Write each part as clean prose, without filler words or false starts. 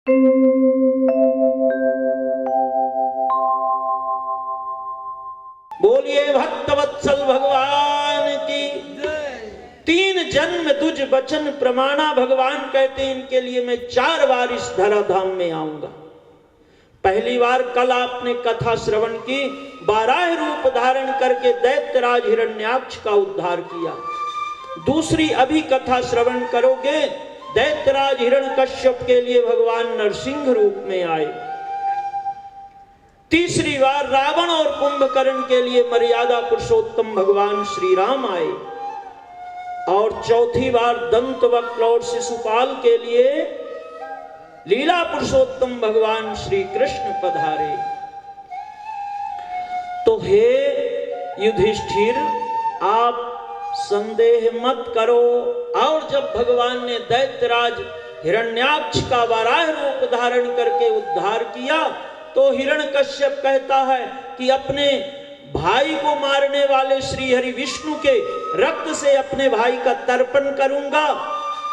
बोलिए भक्तवत्सल भगवान की। 3 जन्म तुझ बचन प्रमाणा, भगवान कहते हैं इनके लिए मैं 4 बार इस धराधाम में आऊंगा। पहली बार कल आपने कथा श्रवण की, 12 रूप धारण करके दैत्यराज हिरण्याक्ष का उद्धार किया। दूसरी अभी कथा श्रवण करोगे, दैत्यराज हिरण्यकश्यप के लिए भगवान नरसिंह रूप में आए। तीसरी बार रावण और कुंभकर्ण के लिए मर्यादा पुरुषोत्तम भगवान श्री राम आए। और चौथी बार दंतवक्र और शिशुपाल के लिए लीला पुरुषोत्तम भगवान श्री कृष्ण पधारे। तो हे युधिष्ठिर, आप संदेह मत करो। और जब भगवान ने दैत्यराज हिरण्याक्ष का वराह रूप धारण करके उद्धार किया, तो हिरण्यकश्यप कहता है कि अपने भाई को मारने वाले श्री हरि विष्णु के रक्त से अपने भाई का तर्पण करूंगा,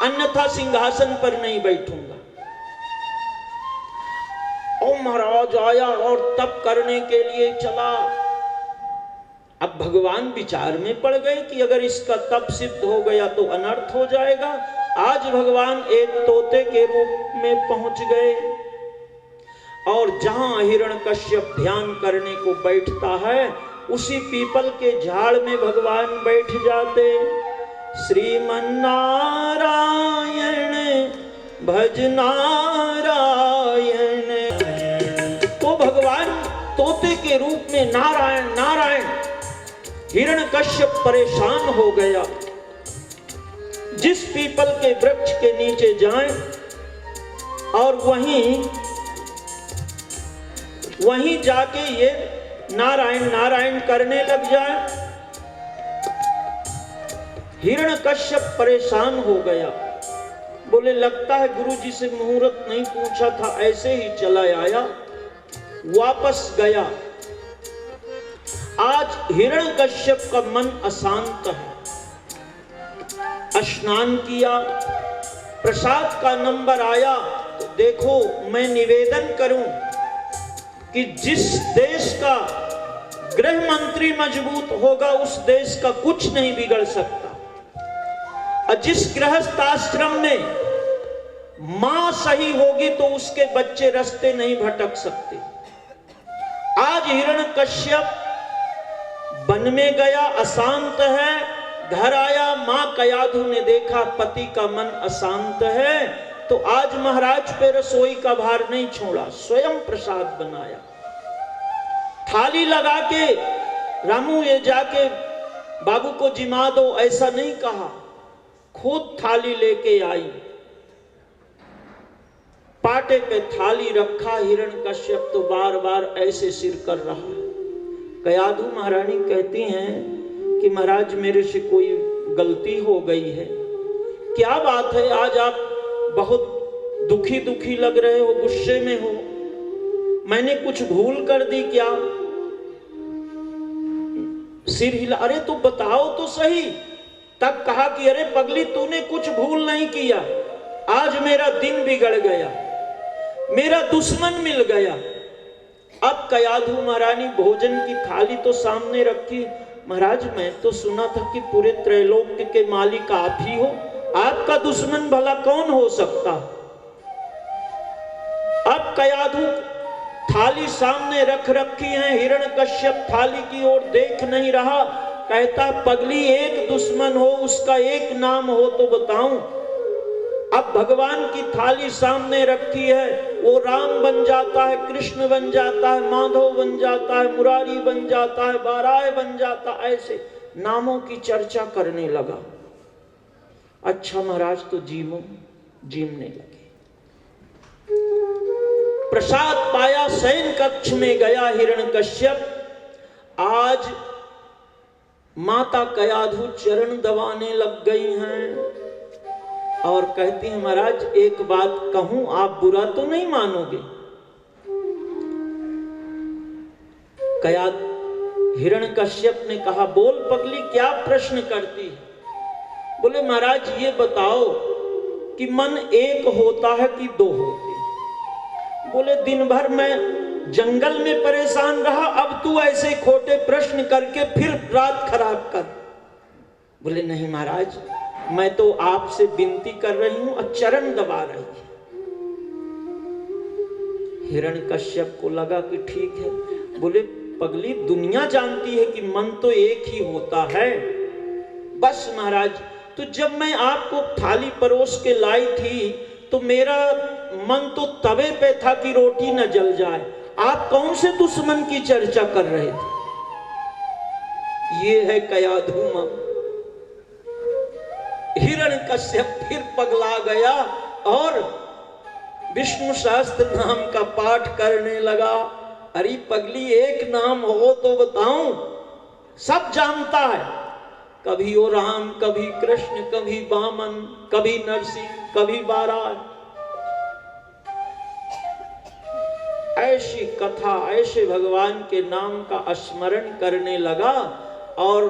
अन्यथा सिंहासन पर नहीं बैठूंगा। और महाराज आया और तप करने के लिए चला। अब भगवान विचार में पड़ गए कि अगर इसका तप सिद्ध हो गया तो अनर्थ हो जाएगा। आज भगवान एक तोते के रूप में पहुंच गए और जहां हिरण्यकश्यप ध्यान करने को बैठता है, उसी पीपल के झाड़ में भगवान बैठ जाते। श्रीमन्नारायण भज नारायण। तो भगवान तोते के रूप में नारायण नारायण। हिरण्यकश्यप परेशान हो गया। जिस पीपल के वृक्ष के नीचे जाएं और वहीं जाके ये नारायण नारायण करने लग जाए, हिरण्यकश्यप परेशान हो गया। बोले लगता है गुरुजी से मुहूर्त नहीं पूछा था, ऐसे ही चला आया, वापस गया। आज हिरण्यकश्यप का मन अशांत है। स्नान किया, प्रसाद का नंबर आया। तो देखो, मैं निवेदन करूं कि जिस देश का गृह मंत्री मजबूत होगा, उस देश का कुछ नहीं बिगड़ सकता। और जिस गृहस्थ आश्रम में मां सही होगी तो उसके बच्चे रास्ते नहीं भटक सकते। आज हिरण्यकश्यप वन में गया, अशांत है। घर आया, मां कयाधु ने देखा पति का मन अशांत है, तो आज महाराज पे रसोई का भार नहीं छोड़ा, स्वयं प्रसाद बनाया। थाली लगा के, रामू ये जाके बाबू को जिमा दो, ऐसा नहीं कहा, खुद थाली लेके आई। पाटे पे थाली रखा। हिरण्यकश्यप तो बार बार ऐसे सिर कर रहा है। कयाधु महारानी कहती हैं कि महाराज मेरे से कोई गलती हो गई है। क्या बात है, आज आप बहुत दुखी दुखी लग रहे हो, गुस्से में हो, मैंने कुछ भूल कर दी क्या? सिर हिला। अरे तो बताओ तो सही। तब कहा कि अरे पगली, तूने कुछ भूल नहीं किया, आज मेरा दिन बिगड़ गया, मेरा दुश्मन मिल गया। अब कयाधु महारानी भोजन की थाली तो सामने रखी। महाराज मैं तो सुना था कि पूरे त्रैलोक्य के मालिक आप ही हो, आपका दुश्मन भला कौन हो सकता? अब कयाधु थाली सामने रख रखी है, हिरण्यकश्यप थाली की ओर देख नहीं रहा। कहता पगली, एक दुश्मन हो, उसका एक नाम हो तो बताऊं। अब भगवान की थाली सामने रखी है, वो राम बन जाता है, कृष्ण बन जाता है, माधव बन जाता है, मुरारी बन जाता है, बाराय बन जाता, ऐसे नामों की चर्चा करने लगा। अच्छा महाराज तो जीमने लगे। प्रसाद पाया, शयन कक्ष में गया हिरण्यकश्यप। आज माता कयाधु चरण दबाने लग गई हैं और कहती हैं महाराज एक बात कहूं, आप बुरा तो नहीं मानोगे? हिरण्यकश्यप ने कहा बोल पगली, क्या प्रश्न करती है? बोले महाराज ये बताओ कि मन एक होता है कि दो होते हैं? दिन भर मैं जंगल में परेशान रहा, अब तू ऐसे खोटे प्रश्न करके फिर रात खराब कर। बोले नहीं महाराज, मैं तो आपसे विनती कर रही हूं और चरण दबा रही हूं। हिरण्यकश्यप को लगा कि ठीक है। बोले पगली, दुनिया जानती है कि मन तो एक ही होता है। बस महाराज, तो जब मैं आपको थाली परोस के लाई थी तो मेरा मन तो तवे पे था कि रोटी न जल जाए। आप कौन से दुश्मन की चर्चा कर रहे थे? ये है कयाधूम। हिरण्यकश्यप फिर पगला गया और विष्णु सहस्त्र नाम का पाठ करने लगा। अरे पगली, एक नाम हो तो बताऊं, सब जानता है। कभी वो राम, कभी कृष्ण, कभी वामन, कभी नरसिंह, कभी बाराह। ऐसी कथा, ऐसे भगवान के नाम का स्मरण करने लगा और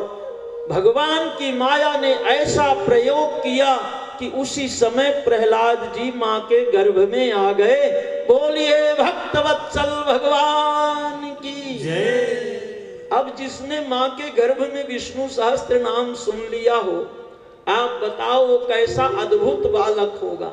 भगवान की माया ने ऐसा प्रयोग किया कि उसी समय प्रहलाद जी मां के गर्भ में आ गए। बोलिए भक्तवत्सल भगवान की जय। अब जिसने मां के गर्भ में विष्णु सहस्त्र नाम सुन लिया हो, आप बताओ वो कैसा अद्भुत बालक होगा।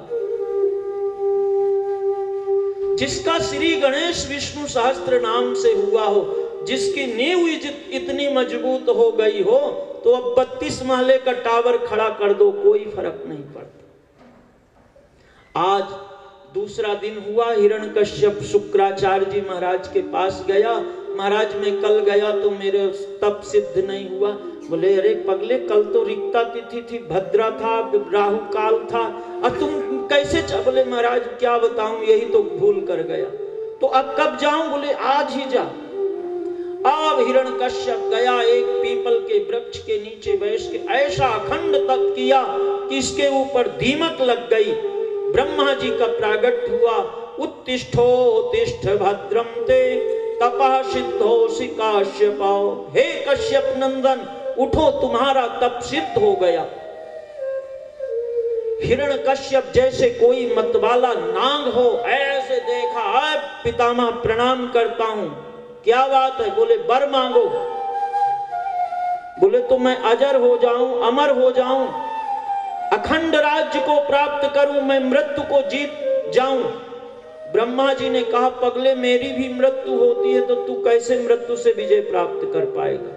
जिसका श्री गणेश विष्णु सहस्त्र नाम से हुआ हो, जिसकी नींव इतनी मजबूत हो गई हो, तो अब 32 महले का टावर खड़ा कर दो, कोई फर्क नहीं पड़ता। आज दूसरा दिन हुआ। हिरण्यकश्यप शुक्राचार्य जी महाराज के पास गया। महाराज मैं कल गया तो मेरे तप सिद्ध नहीं हुआ। बोले अरे पगले, कल तो रिक्ता तिथि थी, भद्रा था, राहु काल था, अब तुम कैसे? बोले महाराज क्या बताऊं, यही तो भूल कर गया। तो अब कब जाऊं? बोले आज ही जा। अब हिरण्यकश्यप गया, एक पीपल के वृक्ष के नीचे बैठ के ऐसा अखंड तप किया कि इसके ऊपर दीमक लग गई। ब्रह्मा जी का प्रागट हुआ। उत्तिष्ठो उत्तिष्ठ भद्रम ते तपः सिद्धोसि काश्यपो। हे कश्यप नंदन, उठो, तुम्हारा तप सिद्ध हो गया। हिरण्यकश्यप जैसे कोई मतवाला नाग हो ऐसे देखा। पितामह प्रणाम करता हूं, क्या बात है? बोले वर मांगो। बोले तो मैं अजर हो जाऊं, अमर हो जाऊं, अखंड राज्य को प्राप्त करूं, मैं मृत्यु को जीत जाऊं। ब्रह्मा जी ने कहा पगले, मेरी भी मृत्यु होती है तो तू कैसे मृत्यु से विजय प्राप्त कर पाएगा?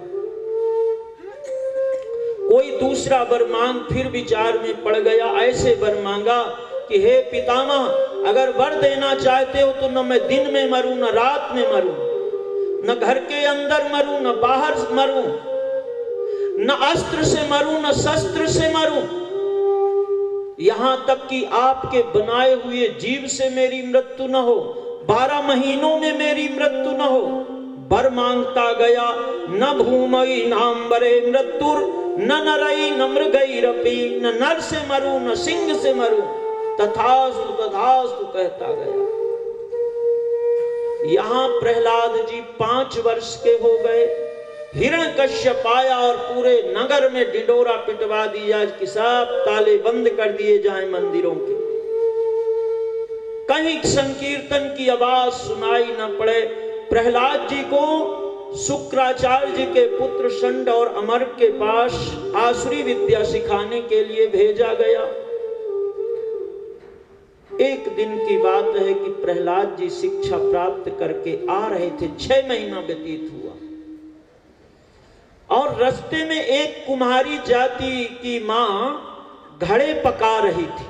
कोई दूसरा वर मांग। फिर विचार में पड़ गया। ऐसे वर मांगा कि हे पितामह, अगर वर देना चाहते हो तो न मैं दिन में मरूं, न रात में मरूं, न घर के अंदर मरूं, न बाहर मरूं, न अस्त्र से मरूं, न शस्त्र से मरूं, यहां तक कि आपके बनाए हुए जीव से मेरी मृत्यु न हो, 12 महीनों में मेरी मृत्यु न हो। वर मांगता गया। न भूमि नाम्बरे मृत्युर न नरई न मृगैरपि, न नर से मरूं न सिंह से मरूं, तथास्तु तथास्तु कहता गया। यहां प्रहलाद जी 5 वर्ष के हो गए। हिरण्यकश्यप आया और पूरे नगर में ढिंडोरा पिटवा दिया कि सब ताले बंद कर दिए जाएं मंदिरों के, कहीं संकीर्तन की आवाज सुनाई न पड़े। प्रहलाद जी को शुक्राचार्य जी के पुत्र षंड और अमर के पास आसुरी विद्या सिखाने के लिए भेजा गया। एक दिन की बात है कि प्रहलाद जी शिक्षा प्राप्त करके आ रहे थे। 6 महीना व्यतीत हुआ और रास्ते में एक कुम्हारी जाति की मां घड़े पका रही थी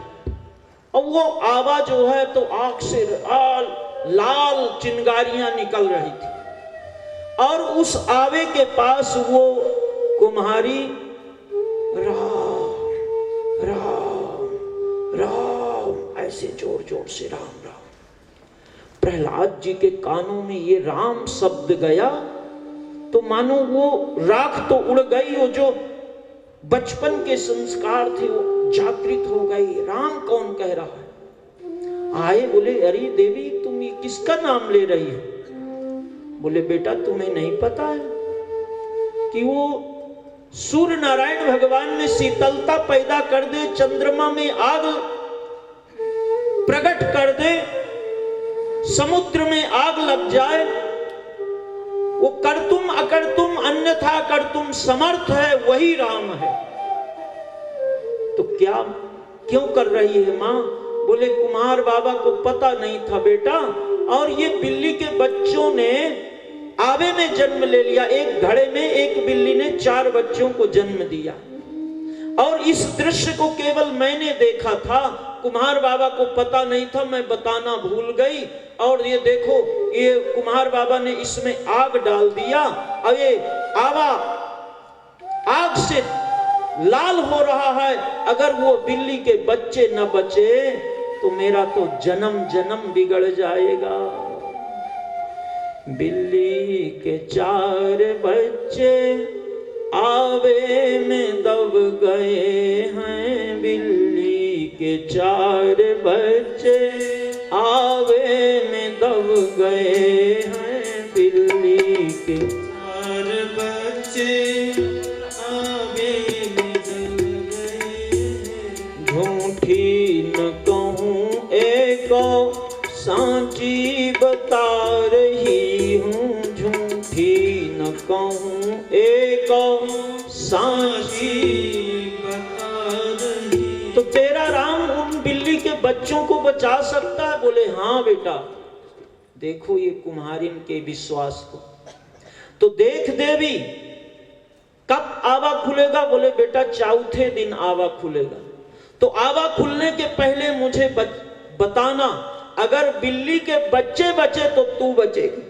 और वो आवाज जो है तो आंख से लाल चिंगारियां निकल रही थी और उस आवे के पास वो कुम्हारी राम राम राम ऐसे जोर जोर से राम राम। प्रहलाद जी के कानों में ये राम शब्द गया तो मानो वो राख तो उड़ गई, वो जो बचपन के संस्कार थे वो जागृत हो गई। राम कौन कह रहा है? आए, बोले अरे देवी तुम ये किसका नाम ले रही हो? बोले बेटा तुम्हें नहीं पता है कि वो सूर्य नारायण भगवान में शीतलता पैदा कर दे, चंद्रमा में आग प्रकट कर दे, समुद्र में आग लग जाए, वो कर्तुम अकर्तुम अन्यथा कर्तुम समर्थ है, वही राम है। तो क्या क्यों कर रही है मां? बोले कुमार बाबा को पता नहीं था बेटा, और ये बिल्ली के बच्चों ने आवे में जन्म ले लिया। एक घड़े में एक बिल्ली ने 4 बच्चों को जन्म दिया, और इस दृश्य को केवल मैंने देखा था, कुमार बाबा को पता नहीं था, मैं बताना भूल गई। और ये देखो, ये कुमार बाबा ने इसमें आग डाल दिया, और ये आवा आग से लाल हो रहा है। अगर वो बिल्ली के बच्चे न बचे तो मेरा तो जन्म जन्म बिगड़ जाएगा। बिल्ली के 4 बच्चे आवे में दब गए हैं, बिल्ली के 4 बच्चे आवे में दब गए हैं, बिल्ली के 4 बच्चे आवे में दब गए हैं। झूठी न कहूँ एको सांची बता रही हूँ, झूठी न कहूँ एको सांची बता रही। तो तेरा राम उन बिल्ली के बच्चों को बचा सकता है? बोले हाँ बेटा। देखो ये कुम्हारिन के विश्वास को। तो देख देवी, कब आवा खुलेगा? बोले बेटा चौथे दिन आवा खुलेगा। तो आवा खुलने के पहले मुझे बताना, अगर बिल्ली के बच्चे बचे तो तू बचेगी,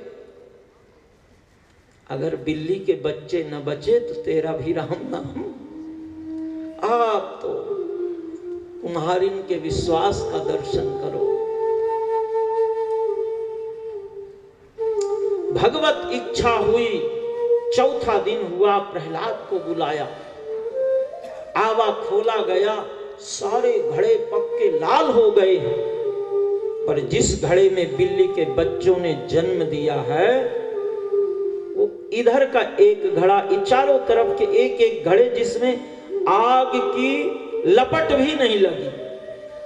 अगर बिल्ली के बच्चे न बचे तो तेरा भी राम नाम। आप तो कुम्हारिन के विश्वास का दर्शन करो। भगवत इच्छा हुई, चौथा दिन हुआ, प्रहलाद को बुलाया, आवा खोला गया, सारे घड़े पक्के लाल हो गए। पर जिस घड़े में बिल्ली के बच्चों ने जन्म दिया है, वो इधर का एक घड़ा, चारों तरफ के एक एक घड़े जिसमें आग की लपट भी नहीं लगी।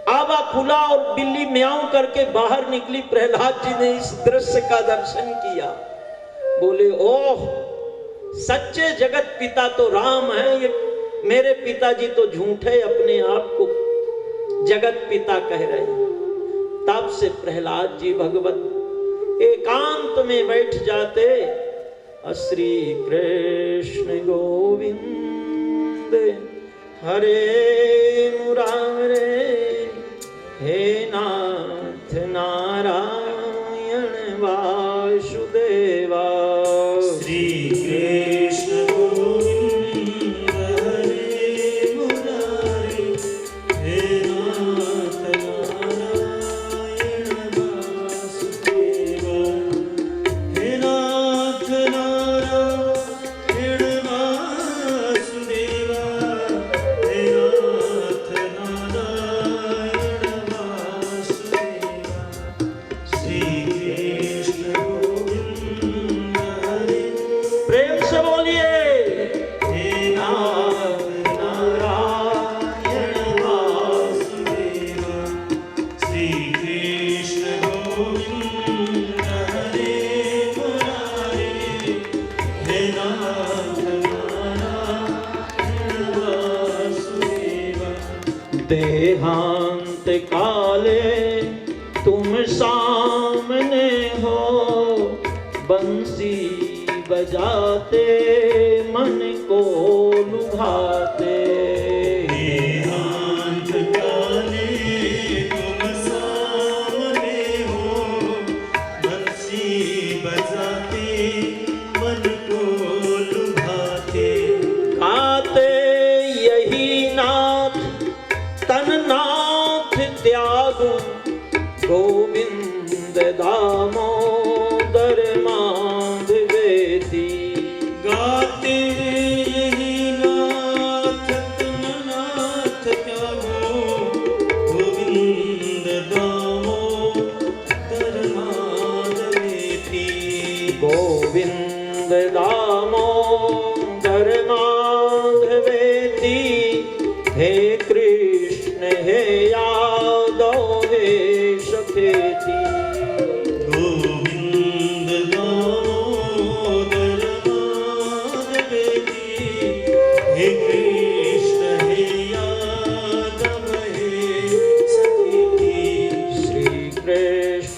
आवा खुला और बिल्ली म्याऊं करके बाहर निकली। प्रहलाद जी ने इस दृश्य का दर्शन किया, बोले ओह, सच्चे जगत पिता तो राम है, ये मेरे पिताजी तो झूठे अपने आप को जगत पिता कह रहे हैं। तब से प्रहलाद जी भगवत एकांत में बैठ जाते, श्री कृष्ण गोविंद हरे मुरारे, हे नाथ नारायण वासुदेवा। श्री कृष्ण गोविंद हरे मुरारे, हे नाथ नारायण वासुदेवा, हे नाथ नारायण वासुदेवा, हे नाथ नारायण वासुदेवा। श्री कृष्ण गोविंद हरे, प्रेम से बोलिए, हे नाथ नारायण वासुदेवा। श्री कृष्ण गोविंद हरे मुरारे, हे नाथ नारायण वासुदेवा। देहांत काले तुम सामने हो, बंसी बजाते मन को लुभाते। देहांत काले तुम सामने हो, बंसी बजाते मन को लुभाते। गाते यही नाथ तन नाथ त्यागो, गोविंद दामोदर माधवेति। गाते यही नाथ तन नाथ त्यागो, गोविंद दामोदर माधवेति। गोविंद दामोदर माधवेति, हे कृष्ण हे यादव हे सखेति।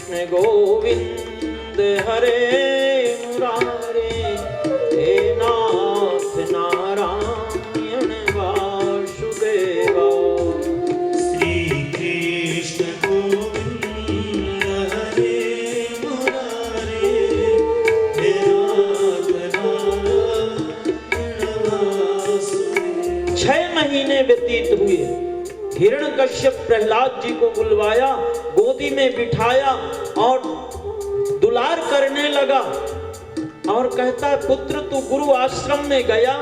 कृष्ण गोविंद हरे मुरारे, हे नाथ नारायण वासुदेवा। श्री कृष्ण गोविंद हरे मुरारे, हे नाथ नारायण वासुदेवा। 6 महीने व्यतीत हुए। हिरण्यकश्यप प्रहलाद जी को बुलवाया, गोदी में बिठाया और दुलार करने लगा और कहता है, पुत्र तू गुरु आश्रम में गया,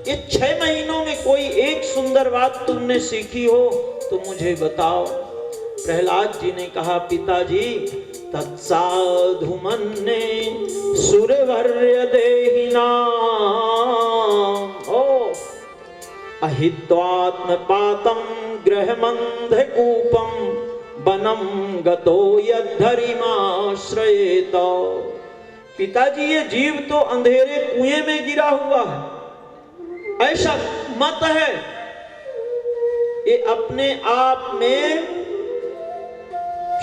ये 6 महीनों में कोई एक सुंदर बात तुमने सीखी हो तो मुझे बताओ। प्रहलाद जी ने कहा, पिताजी तत्साधु मन्ये सुरवर्य देहिनाम, ओ अहित्वात्मपातं गृहमन्धकूपं वनं गतो यद्धरिमाश्रयेत। पिताजी ये जीव तो अंधेरे कुएं में गिरा हुआ है, ऐसा मत है। ये अपने आप में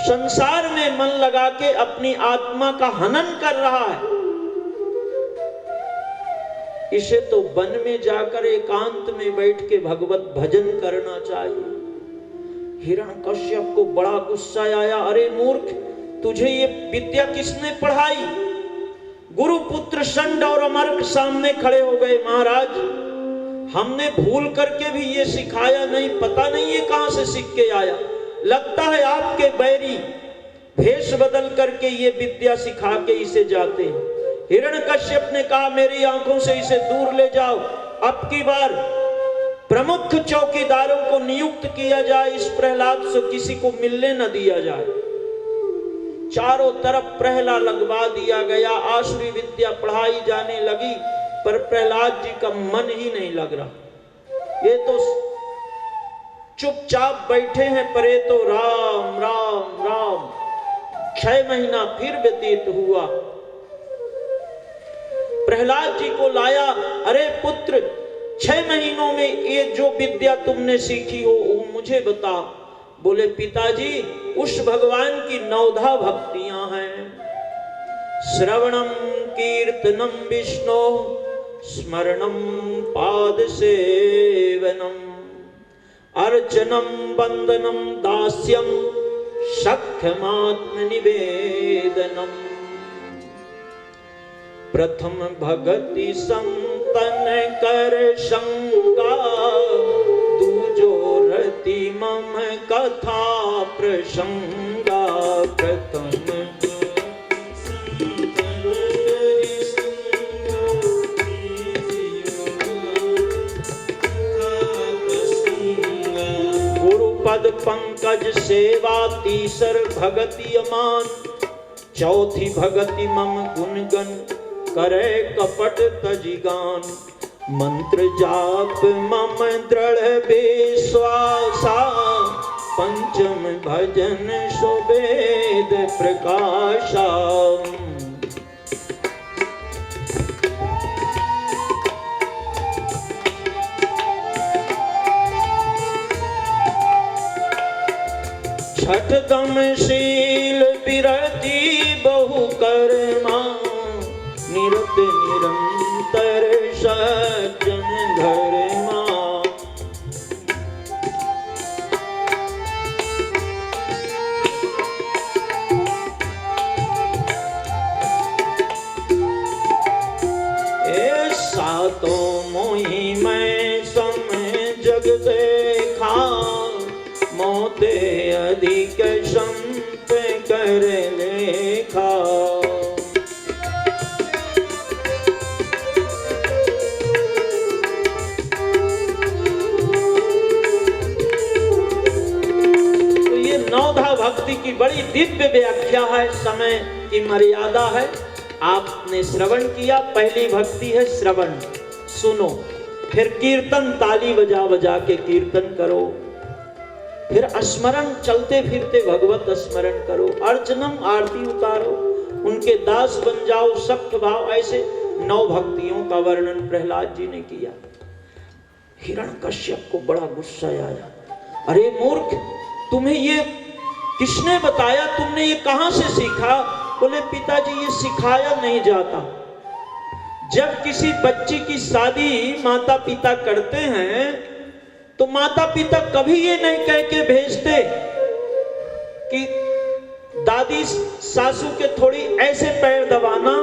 संसार में मन लगा के अपनी आत्मा का हनन कर रहा है। इसे तो वन में जाकर एकांत में बैठ के भगवत भजन करना चाहिए। हिरण्यकश्यप को बड़ा गुस्सा आया, अरे मूर्ख, तुझे ये विद्या किसने पढ़ाई? गुरु पुत्र षंड और अमर्क सामने खड़े हो गए, महाराज हमने भूल करके भी ये सिखाया नहीं, पता नहीं ये कहां से सीख के आया, लगता है आपके बैरी भेष बदल करके ये विद्या सिखा के इसे जाते हैं। हिरण्यकश्यप ने कहा, मेरी आंखों से इसे दूर ले जाओ, अब की बार प्रमुख चौकीदारों को नियुक्त किया जाए, इस प्रहलाद से किसी को मिलने न दिया जाए। चारों तरफ प्रहला लगवा दिया गया, आसुरी विद्या पढ़ाई जाने लगी, पर प्रहलाद जी का मन ही नहीं लग रहा। ये तो चुपचाप बैठे हैं, परे तो राम राम राम। 6 महीना फिर व्यतीत हुआ। प्रहलाद जी को लाया, अरे पुत्र 6 महीनों में ये जो विद्या तुमने सीखी हो वो मुझे बता। बोले, पिताजी उस भगवान की 9 भक्तियां हैं, श्रवणम कीर्तनम विष्णु स्मरणम पाद सेवनम अर्चनम वंदनम दास्यम सख्यमात्म निवेदनम। प्रथम भगति संतन कर शंका, दूजो रति मम कथा प्रसंगा। प्रथम गुरुपद पंकज सेवा, तीसर भगति अमान, चौथी भगति मम गुणगन करे कपट तजिगान। मंत्र जाप मम दृढ़ विश्वासा, पंचम भजन सुवेद प्रकाशा। छठ दम शील विरति बहु कर्मा, निरत निरंतर सज्जन धर्मा। ए सातों मोहि मैं सम जग देखा, मोते अधिक संत कर लेखा। तो ये 9 भक्ति की बड़ी दिव्य व्याख्या है, समय की मर्यादा है। आपने श्रवण किया, पहली भक्ति है श्रवण, सुनो। फिर कीर्तन, ताली बजा बजा के कीर्तन करो। फिर स्मरण, चलते फिरते भगवत स्मरण करो। अर्चनम, आरती उतारो, उनके दास बन जाओ, सख्त भाव। ऐसे 9 भक्तियों का वर्णन प्रहलाद जी ने किया। हिरण्यकश्यप को बड़ा गुस्सा आया, अरे मूर्ख, तुम्हें ये किसने बताया, तुमने ये कहां से सीखा? बोले पिताजी ये सिखाया नहीं जाता। जब किसी बच्ची की शादी माता पिता करते हैं तो माता पिता कभी ये नहीं कह के भेजते कि दादी सासू के थोड़ी ऐसे पैर दबाना,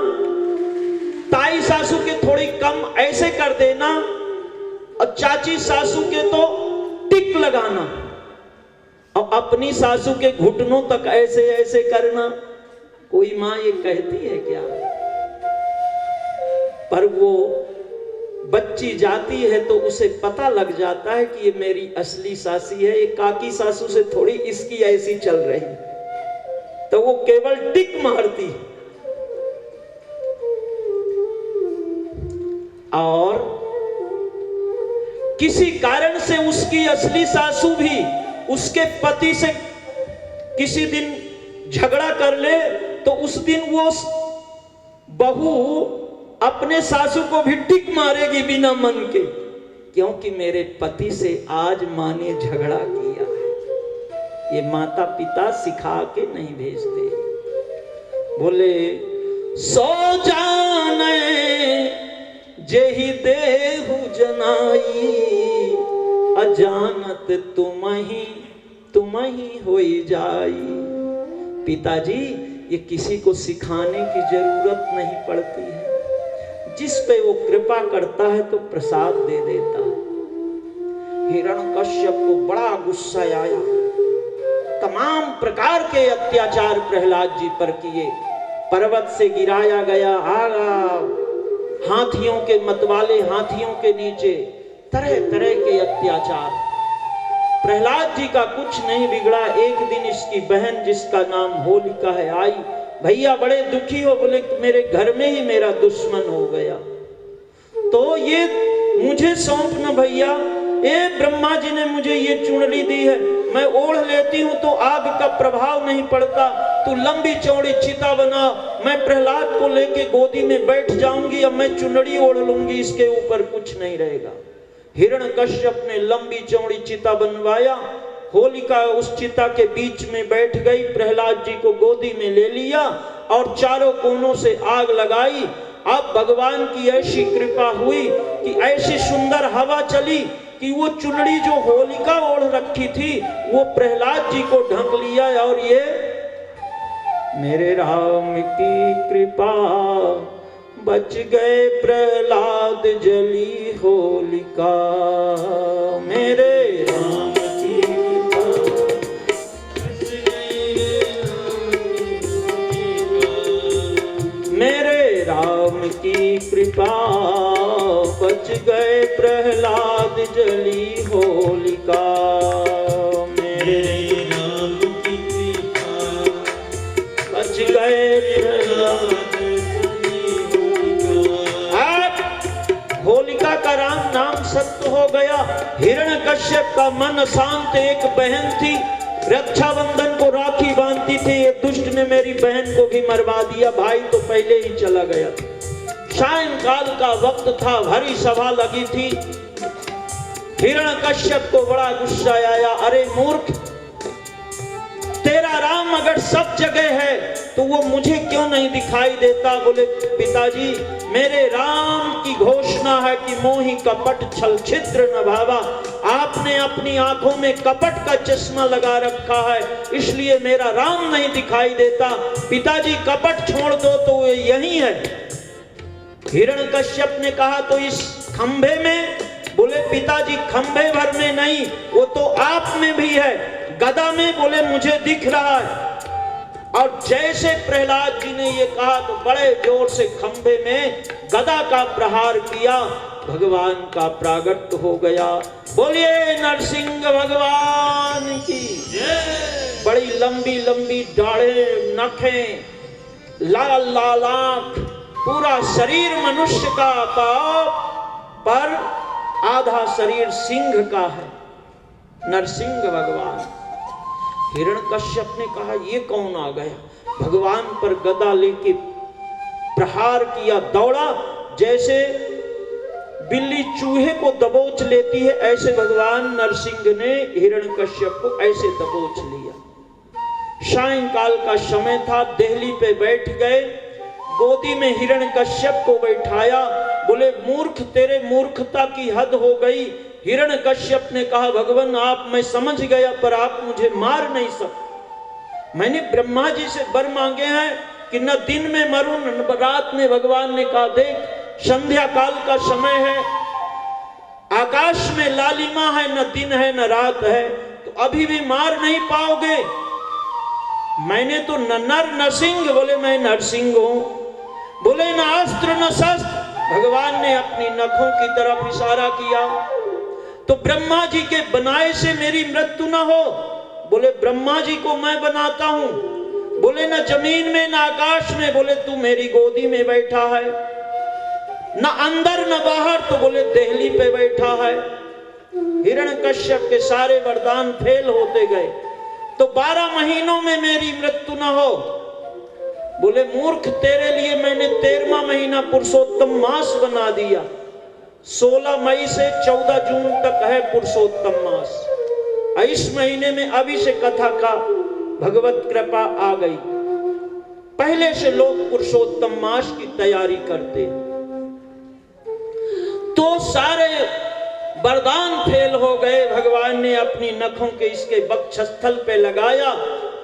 ताई सासू के थोड़ी कम ऐसे कर देना, और चाची सासू के तो टिक लगाना, और अपनी सासू के घुटनों तक ऐसे ऐसे करना। कोई माँ ये कहती है क्या? पर वो बच्ची जाती है तो उसे पता लग जाता है कि ये मेरी असली सासी है, ये काकी सासू से थोड़ी इसकी ऐसी चल रही, तो वो केवल टिक मारती। और किसी कारण से उसकी असली सासू भी उसके पति से किसी दिन झगड़ा कर ले तो उस दिन वो बहू अपने सासू को भी टिक मारेगी बिना मन के, क्योंकि मेरे पति से आज मां ने झगड़ा किया है। ये माता पिता सिखा के नहीं भेजते। बोले सो जाने जेहि देहु जनाई, अजानत तुम ही होई जाई। पिताजी ये किसी को सिखाने की जरूरत नहीं पड़ती है, जिस पे वो कृपा करता है तो प्रसाद दे देता है। हिरण्यकश्यप को बड़ा गुस्सा आया, तमाम प्रकार के अत्याचार प्रहलाद जी पर किए, पर्वत से गिराया गया, हाथियों के मतवाले हाथियों के नीचे तरह तरह के अत्याचार। प्रहलाद जी का कुछ नहीं बिगड़ा। एक दिन इसकी बहन जिसका नाम होलिका है आई, भैया बड़े दुखी हो, बोले मेरे घर में ही मेरा दुश्मन हो गया, तो ये मुझे सौंप न भैया, ये ब्रह्मा जी ने मुझे ये चुनरी दी है, मैं ओढ़ लेती हूँ तो आग का प्रभाव नहीं पड़ता, तू लंबी चौड़ी चिता बना, मैं प्रहलाद को लेके गोदी में बैठ जाऊंगी, अब मैं चुनरी ओढ़ लूंगी, इसके ऊपर कुछ नहीं रहेगा। हिरण्यकश्यप ने लंबी चौड़ी चिता बनवाया, होलिका उस चिता के बीच में बैठ गई, प्रहलाद जी को गोदी में ले लिया और चारों कोनों से आग लगाई। अब भगवान की ऐसी कृपा हुई कि ऐसी सुंदर हवा चली कि वो चुनरी जो होलिका ओढ़ रखी थी वो प्रहलाद जी को ढक लिया, और ये मेरे राम की कृपा बच गए प्रहलाद जली होलिका, मेरे राम की कृपा बच गए, मेरे राम की कृपा बच गए प्रहलाद जली होलिका, मेरे राम की कृपा बच गए प्रहलाद। होलिका का नाम सत्य हो गया। हिरण्यकश्यप का मन शांत। एक बहन थी, रक्षाबंधन को राखी बांधती थी, ये दुष्ट ने मेरी बहन को भी मरवा दिया, भाई तो पहले ही चला गया। सायंकाल का वक्त था, भरी सभा लगी थी। हिरण्यकश्यप को बड़ा गुस्सा आया, अरे मूर्ख, तेरा राम अगर सब जगह है तो वो मुझे क्यों नहीं दिखाई देता? बोले पिताजी मेरे राम की घोषणा है कि मोहि कपट छल छिद्र न भावा, आपने अपनी आंखों में कपट का चश्मा लगा रखा है, इसलिए मेरा राम नहीं दिखाई देता। पिताजी कपट छोड़ दो तो वो यही है। हिरण्यकश्यप ने कहा तो इस खंभे में? बोले पिताजी खंभे भर में नहीं, वो तो आप में भी है। गदा में? बोले मुझे दिख रहा है। और जैसे प्रहलाद जी ने ये कहा तो बड़े जोर से खंभे में गदा का प्रहार किया, भगवान का प्रागट हो गया। बोलिए नरसिंह भगवान की जय। बड़ी लंबी लंबी दाढ़ें, नखें, लाल लाल आंख, पूरा शरीर मनुष्य का पर आधा शरीर सिंह का है, नरसिंह भगवान। हिरण्यकश्यप ने कहा ये कौन आ गया? भगवान पर गदा लेके प्रहार किया, दौड़ा, जैसे बिल्ली चूहे को दबोच लेती है ऐसे भगवान नरसिंह ने हिरण्यकश्यप को ऐसे दबोच लिया। सायंकाल का समय था, देहली पे बैठ गए, गोदी में हिरण्यकश्यप को बैठाया। बोले मूर्ख, तेरे मूर्खता की हद हो गई। हिरण्यकश्यप ने कहा भगवान आप, मैं समझ गया पर आप मुझे मार नहीं सकते। मैंने ब्रह्मा जी से वर मांगे हैं कि न दिन में मरूं न रात में। भगवान ने कहा देख, संध्या काल का समय है, आकाश में लालिमा है, न दिन है न रात है, तो अभी भी मार नहीं पाओगे। मैंने तो न नर न सिंह, बोले मैं नरसिंह हूं। बोले न अस्त्र न शस्त्र। भगवान ने अपनी नखों की तरफ इशारा किया। तो ब्रह्मा जी के बनाए से मेरी मृत्यु न हो। बोले ब्रह्मा जी को मैं बनाता हूं। बोले न जमीन में न आकाश में। बोले तू मेरी गोदी में बैठा है, न अंदर न बाहर, तो बोले देहली पे बैठा है। हिरण्यकश्यप के सारे वरदान फेल होते गए। तो 12 महीनों में मेरी मृत्यु न हो। बोले मूर्ख, तेरे लिए मैंने 13वां महीना पुरुषोत्तम मास बना दिया। 16 मई से 14 जून तक है पुरुषोत्तम मास। इस महीने में अभी से कथा का भगवत कृपा आ गई। पहले से लोग पुरुषोत्तम मास की तैयारी करते, तो सारे वरदान फेल हो गए। भगवान ने अपनी नखों के इसके वक्षस्थल पे लगाया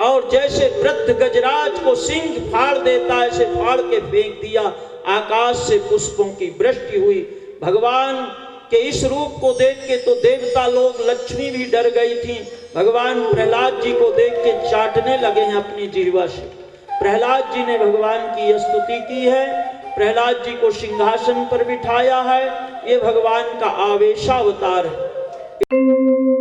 और जैसे वृद्ध गजराज को सिंह फाड़ देता है, ऐसे फाड़ के फेंक दिया। आकाश से पुष्पों की वृष्टि हुई। भगवान के इस रूप को देख के तो देवता लोग, लक्ष्मी भी डर गई थी। भगवान प्रहलाद जी को देख के चाटने लगे हैं अपनी जिह्वा से। प्रहलाद जी ने भगवान की स्तुति की है, प्रहलाद जी को सिंहासन पर बिठाया है। ये भगवान का आवेशावतार है।